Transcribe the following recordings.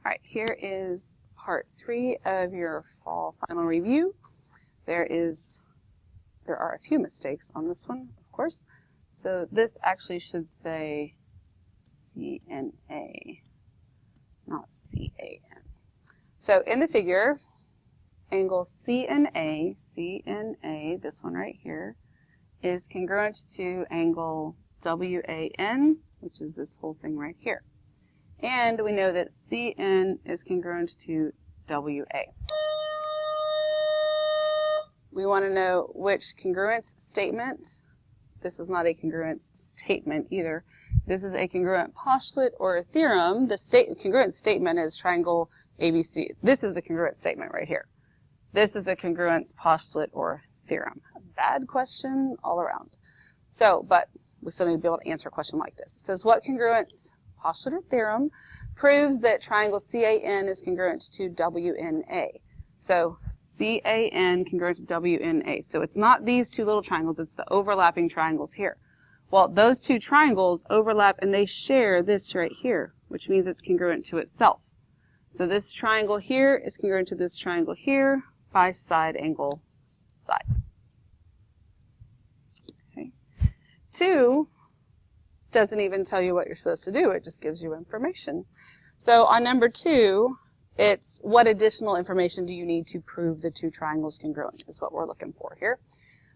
All right, here is part 3 of your fall final review. There are a few mistakes on this one, of course. So this actually should say CNA, not CAN. So in the figure, angle CNA, this one right here, is congruent to angle WAN, which is this whole thing right here. And we know that CN is congruent to WA. We want to know which congruence statement. This is not a congruence statement either. This is a congruent postulate or a theorem. The congruent statement is triangle ABC. This is the congruent statement right here. This is a congruence postulate or theorem. A bad question all around. So, but we still need to be able to answer a question like this. It says, what congruence postulate or theorem proves that triangle CAN is congruent to WNA? So CAN congruent to WNA. So it's not these two little triangles, it's the overlapping triangles here. Well, those two triangles overlap and they share this right here, which means it's congruent to itself. So this triangle here is congruent to this triangle here by side angle side. Okay. 2 doesn't even tell you what you're supposed to do, it just gives you information. So on number 2, it's what additional information do you need to prove the two triangles congruent is what we're looking for here.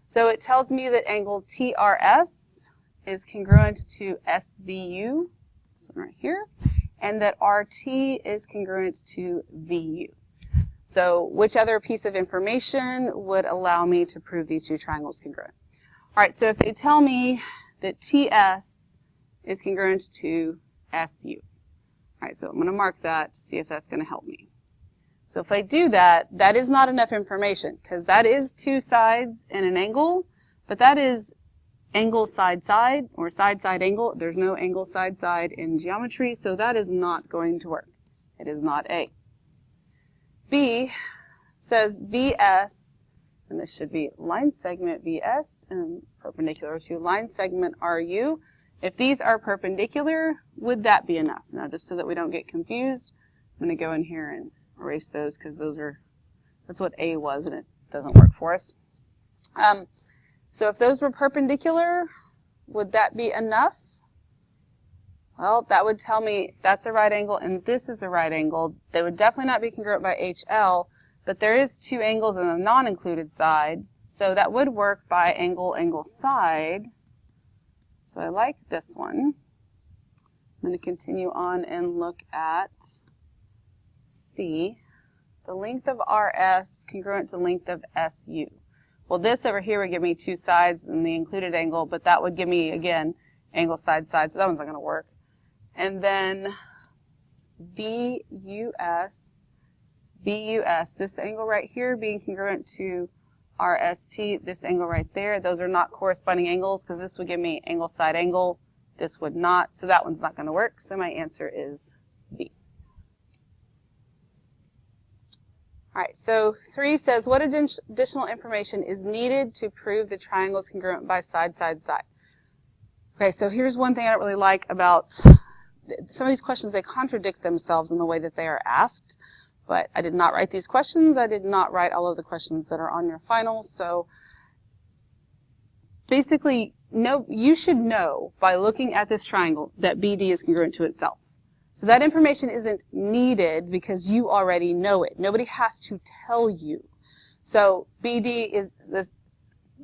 So it tells me that angle TRS is congruent to SVU, this one right here, and that RT is congruent to VU. So which other piece of information would allow me to prove these two triangles congruent? All right, so if they tell me that TS is congruent to SU. All right, so I'm going to mark that to see if that's going to help me. So if I do that, that is not enough information because that is two sides and an angle, but that is angle side-side or side-side angle. There's no angle side-side in geometry, so that is not going to work. It is not A. B says VS, and this should be line segment VS, and it's perpendicular to line segment RU. If these are perpendicular, would that be enough? Now, just so that we don't get confused, I'm going to go in here and erase those because that's what A was and it doesn't work for us. So if those were perpendicular, would that be enough? Well, that would tell me that's a right angle and this is a right angle. They would definitely not be congruent by HL, but there is two angles on the non-included side, so that would work by angle side. So I like this one. I'm going to continue on and look at C. The length of RS congruent to length of SU. Well, this over here would give me two sides and the included angle, but that would give me, again, angle side-side, so that one's not going to work. And then BUS, this angle right here being congruent to RST, this angle right there, those are not corresponding angles because this would give me angle side angle, this would not, so that one's not going to work, so my answer is B. Alright, so 3 says, what additional information is needed to prove the triangle is congruent by side, side, side? Okay, so here's one thing I don't really like about some of these questions. They contradict themselves in the way that they are asked. But I did not write these questions. I did not write all of the questions that are on your final. So basically, you should know by looking at this triangle that BD is congruent to itself. So that information isn't needed because you already know it. Nobody has to tell you. So BD is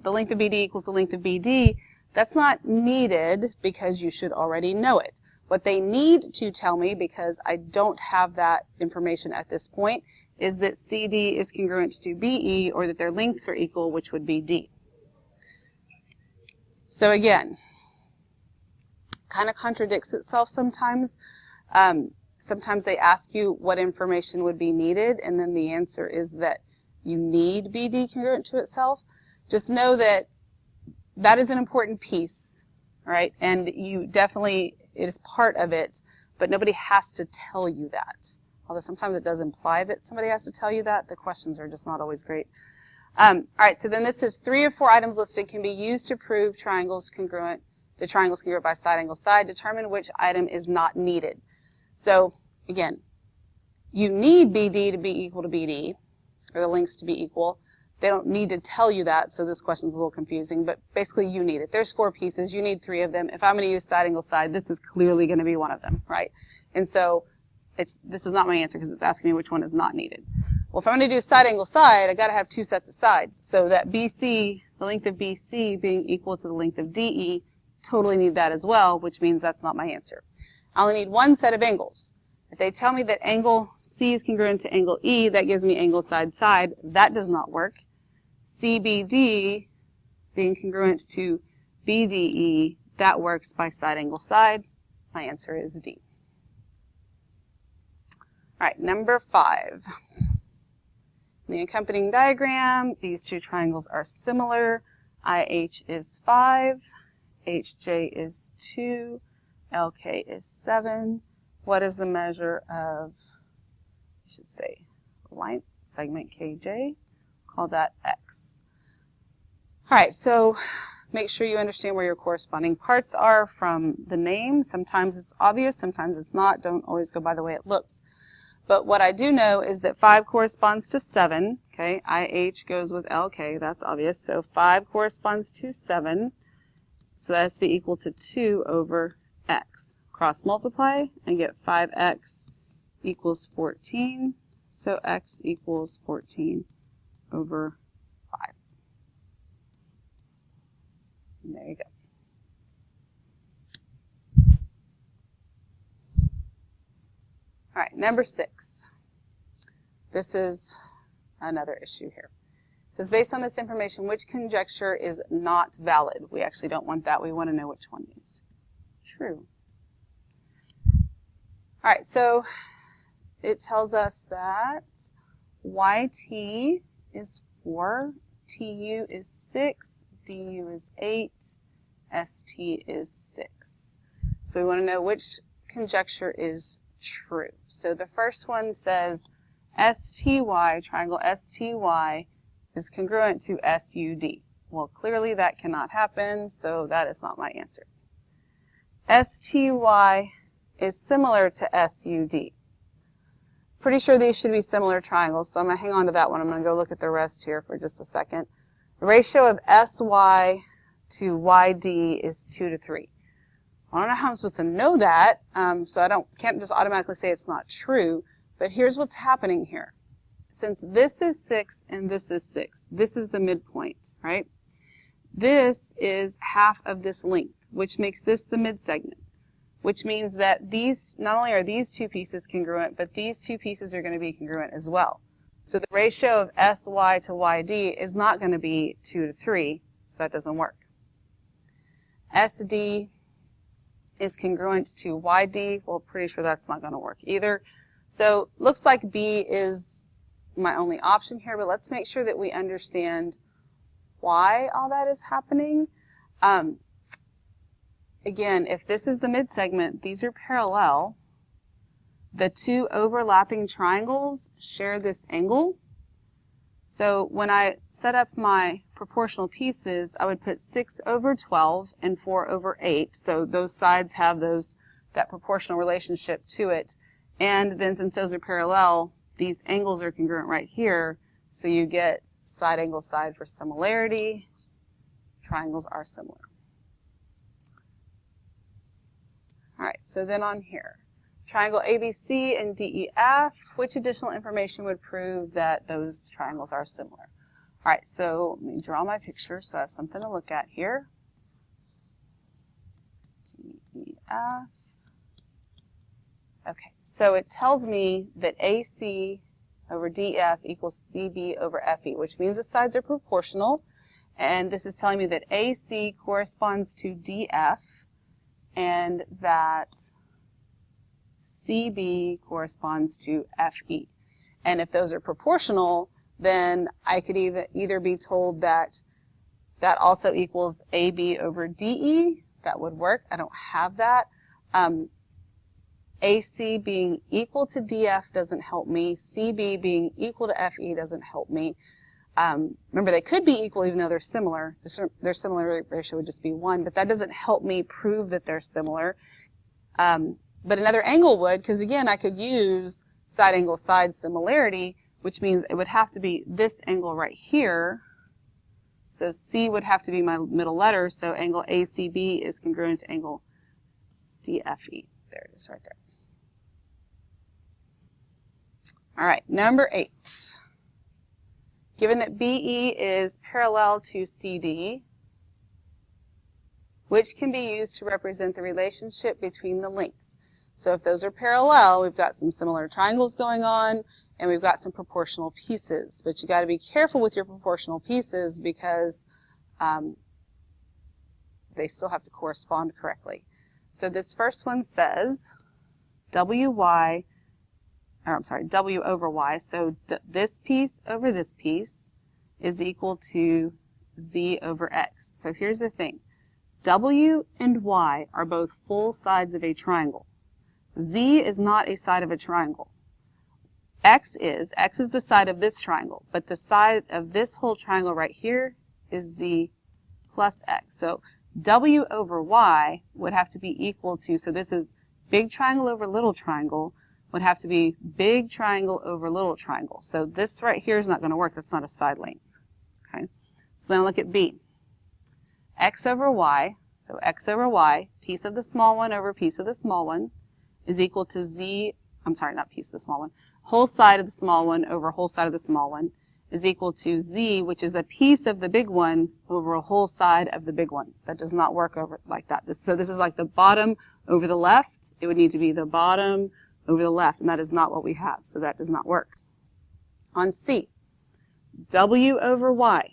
the length of BD equals the length of BD. That's not needed because you should already know it. What they need to tell me, because I don't have that information at this point, is that CD is congruent to BE, or that their lengths are equal, which would be D. So again, kind of contradicts itself sometimes. Sometimes they ask you what information would be needed, and then the answer is that you need BD congruent to itself. Just know that that is an important piece, right? And you definitely, it is part of it, but nobody has to tell you that. Although sometimes it does imply that somebody has to tell you that. The questions are just not always great. All right, so then this is 3 of 4 items listed can be used to prove triangles congruent. The triangles congruent by side angle side. Determine which item is not needed. So again, You need BD to be equal to BD, or the lengths to be equal. They don't need to tell you that, so this question's a little confusing, but basically you need it. There's 4 pieces. You need 3 of them. If I'm going to use side angle side, this is clearly going to be one of them, right? And so this is not my answer because it's asking me which one is not needed. Well, if I'm going to do side angle side, I got to have 2 sets of sides. So that BC, the length of BC being equal to the length of DE, totally need that as well, which means that's not my answer. I only need 1 set of angles. If they tell me that angle C is congruent to angle E, that gives me angle side side. That does not work. CBD being congruent to BDE, that works by side angle side. My answer is D. All right, number 5. In the accompanying diagram, these 2 triangles are similar. IH is 5, HJ is 2, LK is 7. What is the measure of, I should say, length, segment KJ? Call that X. All right, so make sure you understand where your corresponding parts are from the name. Sometimes it's obvious, sometimes it's not. Don't always go by the way it looks. But what I do know is that 5 corresponds to 7. Okay, IH goes with LK, that's obvious. So 5 corresponds to 7. So that has to be equal to 2 over X. Cross multiply and get 5X equals 14. So X equals 14 over 5. And there you go. All right, number 6. This is another issue here. It says, based on this information, which conjecture is not valid? We actually don't want that. We want to know which one is true. All right, so it tells us that YT is 4, TU is 6, DU is 8, ST is 6. So we want to know which conjecture is true. So the first one says STY, triangle STY, is congruent to SUD. Well, clearly that cannot happen, so that is not my answer. STY is similar to SUD. Pretty sure these should be similar triangles, so I'm going to hang on to that one. I'm going to go look at the rest here for just a second. The ratio of SY to YD is 2 to 3. I don't know how I'm supposed to know that, so I can't just automatically say it's not true, but here's what's happening here. Since this is 6 and this is 6, this is the midpoint, right? This is half of this length, which makes this the midsegment, which means that these, not only are these 2 pieces congruent, but these 2 pieces are going to be congruent as well. So the ratio of SY to YD is not going to be 2 to 3, so that doesn't work. SD is congruent to YD. Well, pretty sure that's not going to work either. So looks like B is my only option here, but let's make sure that we understand why all that is happening. Again, if this is the midsegment, these are parallel. The 2 overlapping triangles share this angle. So when I set up my proportional pieces, I would put 6 over 12 and 4 over 8. So those sides have that proportional relationship to it. And then since those are parallel, these angles are congruent right here. So you get side angle side for similarity. Triangles are similar. All right, so then on here. Triangle ABC and DEF, which additional information would prove that those triangles are similar? All right, so let me draw my picture so I have something to look at here. DEF. Okay, so it tells me that AC over DF equals CB over FE, which means the sides are proportional. And this is telling me that AC corresponds to DF and that CB corresponds to FE. And if those are proportional, then I could either be told that that also equals AB over DE. That would work. I don't have that. AC being equal to DF doesn't help me. CB being equal to FE doesn't help me. Remember, they could be equal even though they're similar. Their similarity ratio would just be 1, but that doesn't help me prove that they're similar. But another angle would, because again, I could use side angle side similarity, which means it would have to be this angle right here. So C would have to be my middle letter, so angle ACB is congruent to angle DFE. There it is right there. All right, number 8. Given that BE is parallel to CD, which can be used to represent the relationship between the lengths. So if those are parallel, we've got some similar triangles going on, and we've got some proportional pieces. But you got to be careful with your proportional pieces because they still have to correspond correctly. So this first one says W over Y. So this piece over this piece is equal to Z over X. So here's the thing. W and Y are both full sides of a triangle. Z is not a side of a triangle. X is the side of this triangle, but the side of this whole triangle right here is Z plus X. So W over Y would have to be equal to, so this is big triangle over little triangle, would have to be big triangle over little triangle. So this right here is not going to work. That's not a side length. Okay. So then look at B. X over Y, so X over Y, piece of the small one over piece of the small one, is equal to Z, not piece of the small one, whole side of the small one over whole side of the small one is equal to Z, which is a piece of the big one over a whole side of the big one. That does not work over like that. So this is like the bottom over the left. It would need to be the bottom over the left, and that is not what we have, so that does not work. On C, W over Y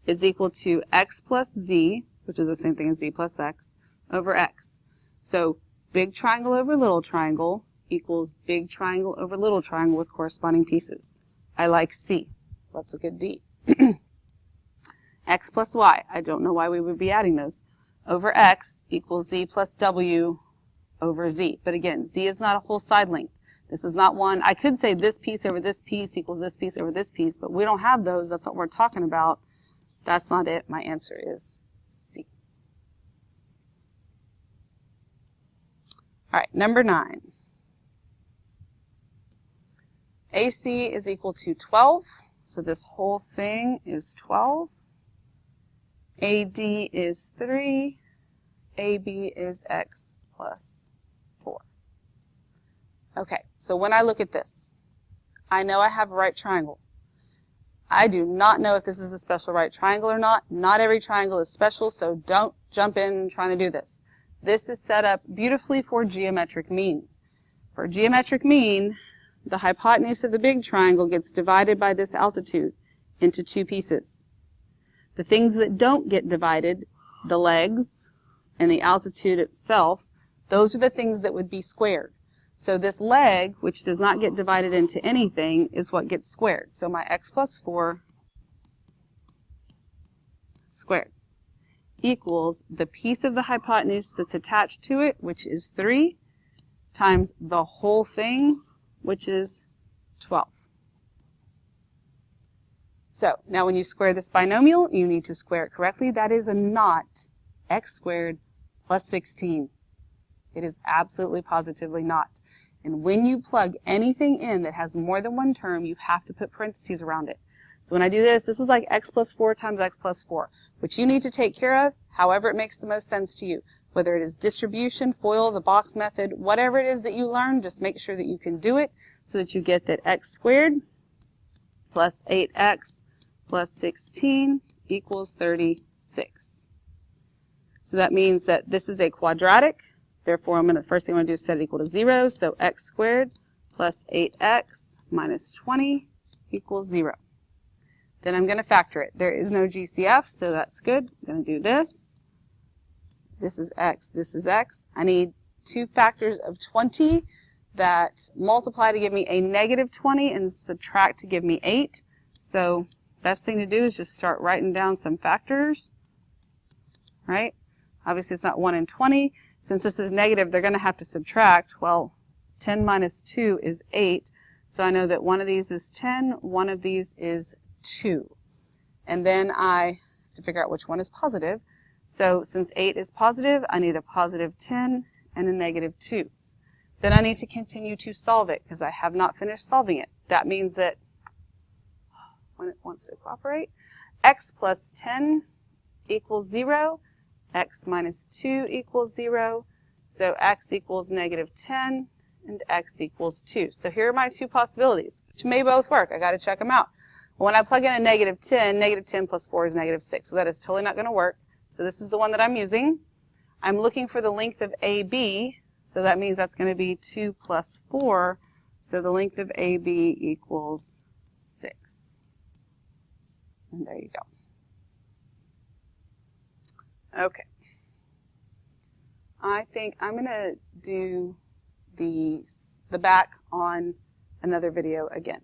is equal to X plus Z, which is the same thing as Z plus X, over X. So big triangle over little triangle equals big triangle over little triangle with corresponding pieces. I like C. Let's look at D. X plus Y. I don't know why we would be adding those. Over X equals Z plus W over Z. But again, Z is not a whole side length. This is not one. I could say this piece over this piece equals this piece over this piece, but we don't have those. That's what we're talking about. That's not it. My answer is C. All right, number 9. AC is equal to 12. So this whole thing is 12. AD is 3. AB is X plus 4. Okay, so when I look at this, I know I have a right triangle. I do not know if this is a special right triangle or not. Not every triangle is special, so don't jump in trying to do this. This is set up beautifully for geometric mean. For geometric mean, the hypotenuse of the big triangle gets divided by this altitude into 2 pieces. The things that don't get divided, the legs and the altitude itself, those are the things that would be squared. So this leg, which does not get divided into anything, is what gets squared. So my X plus 4 squared equals the piece of the hypotenuse that's attached to it, which is 3, times the whole thing, which is 12. So now when you square this binomial, you need to square it correctly. That is not x squared plus 16. It is absolutely positively not. And when you plug anything in that has more than one term, you have to put parentheses around it. So when I do this, this is like x plus 4 times x plus 4, which you need to take care of however it makes the most sense to you. Whether it is distribution, FOIL, the box method, whatever it is that you learn, just make sure that you can do it so that you get that x squared plus 8x plus 16 equals 36. So that means that this is a quadratic. Therefore, the first thing I'm going to do is set it equal to 0. So x squared plus 8x minus 20 equals 0. Then I'm going to factor it. There is no GCF, so that's good. I'm going to do this. This is x. This is x. I need 2 factors of 20 that multiply to give me a negative 20 and subtract to give me 8. So best thing to do is just start writing down some factors. Right? Obviously, it's not 1 and 20. Since this is negative, they're going to have to subtract. Well, 10 minus 2 is 8. So I know that one of these is 10, one of these is 2. And then I have to figure out which one is positive. So since 8 is positive, I need a positive 10 and a negative 2. Then I need to continue to solve it because I have not finished solving it. That means that when it wants to cooperate, x plus 10 equals 0, x minus 2 equals 0, so x equals negative 10, and x equals 2. So here are my two possibilities, which may both work. I got to check them out. When I plug in a negative 10 plus 4 is negative 6, so that is totally not going to work. So this is the one that I'm using. I'm looking for the length of AB, so that means that's going to be 2 plus 4, so the length of AB equals 6. And there you go. Okay. I think I'm going to do the back on another video again.